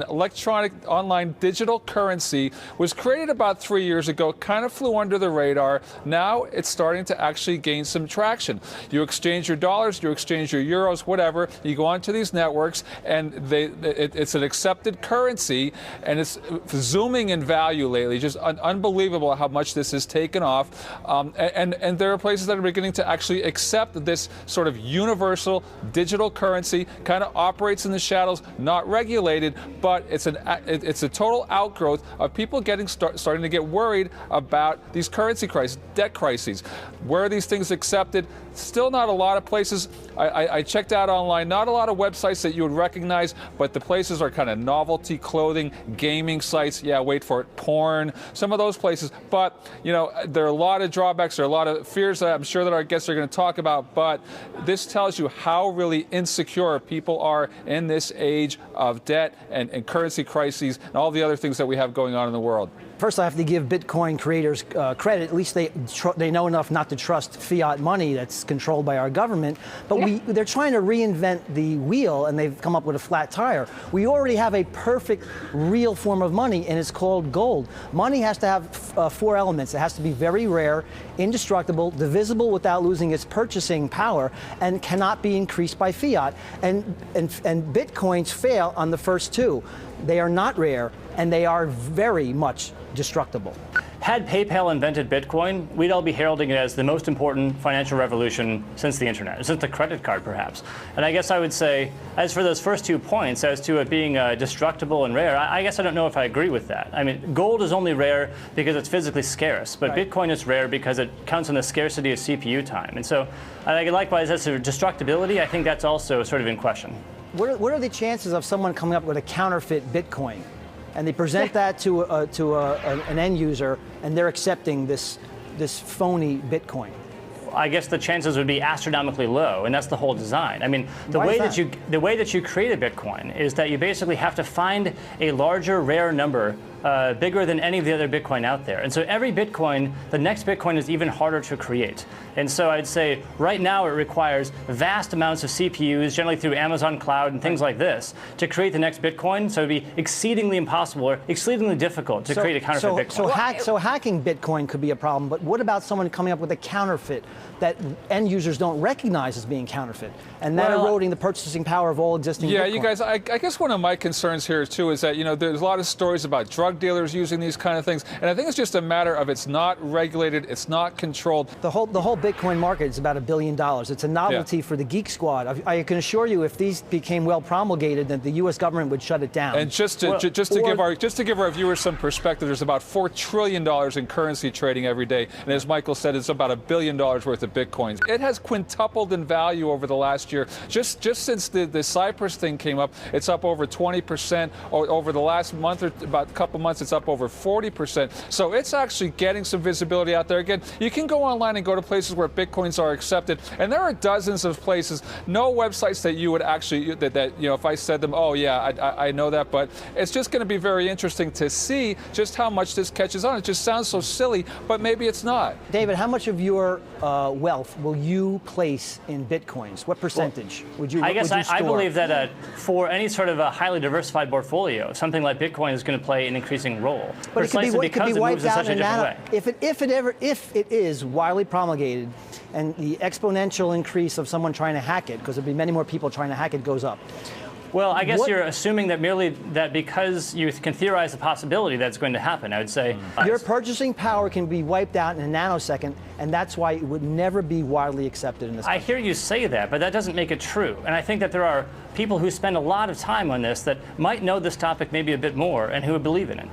Electronic online digital currency was created about 3 years ago, kind of flew under the radar. Now it's starting to actually gain some traction. You exchange your dollars, you exchange your euros, whatever. You go onto these networks and it's an accepted currency, and it's zooming in value lately. Just unbelievable how much this has taken off. And there are places that are beginning to actually accept this sort of universal digital currency, kind of operates in the shadows, not regulated, but it's a total outgrowth of people starting to get worried about these currency crises, debt crises. Where are these things accepted? Still not a lot of places. I checked out online, not a lot of websites that you would recognize, but the places are kind of novelty clothing, gaming sites, yeah, wait for it, porn, some of those places. But, you know, there are a lot of drawbacks, there are a lot of fears that I'm sure that our guests are going to talk about, but this tells you how really insecure people are in this age of debt and currency crises and all the other things that we have going on in the world. First, I have to give Bitcoin creators credit. At least they know enough not to trust fiat money that's controlled by our government. But they're trying to reinvent the wheel, and they've come up with a flat tire. We already have a perfect, real form of money, and it's called gold. Money has to have 4 elements. It has to be very rare, indestructible, divisible without losing its purchasing power, and cannot be increased by fiat. And Bitcoins fail on the first 2. They are not rare, and they are very much destructible. Had PayPal invented Bitcoin, we'd all be heralding it as the most important financial revolution since the internet, since the credit card, perhaps. And I guess I would say, as for those first 2 points, as to it being destructible and rare, I guess I don't know if I agree with that. I mean, gold is only rare because it's physically scarce, but right. Bitcoin is rare because it counts on the scarcity of CPU time. And so, likewise, as to destructibility, I think that's also sort of in question. What are the chances of someone coming up with a counterfeit Bitcoin, and they present that to an end user, and they're accepting this phony Bitcoin? I guess the chances would be astronomically low, and that's the whole design. I mean, the way that you create a Bitcoin is that you basically have to find a larger, rare number, bigger than any of the other Bitcoin out there. And so every Bitcoin, the next Bitcoin is even harder to create. And so I'd say right now it requires vast amounts of CPUs, generally through Amazon Cloud and things like this, to create the next Bitcoin. So it'd be exceedingly impossible or exceedingly difficult to create a counterfeit Bitcoin. So hacking Bitcoin could be a problem, but what about someone coming up with a counterfeit that end users don't recognize as being counterfeit, and that eroding the purchasing power of all existing Bitcoin? You guys, I guess one of my concerns here too is that, you know, there's a lot of stories about drug dealers using these kind of things, and I think it's just a matter of it's not regulated, it's not controlled. The whole Bitcoin market is about $1 billion. It's a novelty for the geek squad. I can assure you, if these became well promulgated, that the U.S. government would shut it down. And just to give our viewers some perspective, there's about $4 trillion in currency trading every day, and as Michael said, it's about $1 billion worth of Bitcoins. It has quintupled in value over the last year. Just since the Cyprus thing came up, it's up over 20%. Over the last month or about a couple months, it's up over 40%. So it's actually getting some visibility out there. Again, you can go online and go to places where Bitcoins are accepted, and there are dozens of places, no websites that you would actually, that you know, if I said them, oh yeah, I know that, but it's just going to be very interesting to see just how much this catches on. It just sounds so silly, but maybe it's not. David, how much of your wealth will you place in Bitcoins? What percentage would you? I believe that for any sort of a highly diversified portfolio, something like Bitcoin is going to play an increasing role. But it could be wiped out in a nano. If it is widely promulgated, and the exponential increase of someone trying to hack it, because there'll be many more people trying to hack it, goes up. Well, I guess you're assuming that merely that because you can theorize the possibility that's going to happen, I would say. Your purchasing power can be wiped out in a nanosecond, and that's why it would never be widely accepted in this country. I hear you say that, but that doesn't make it true. And I think that there are people who spend a lot of time on this that might know this topic maybe a bit more and who would believe in it.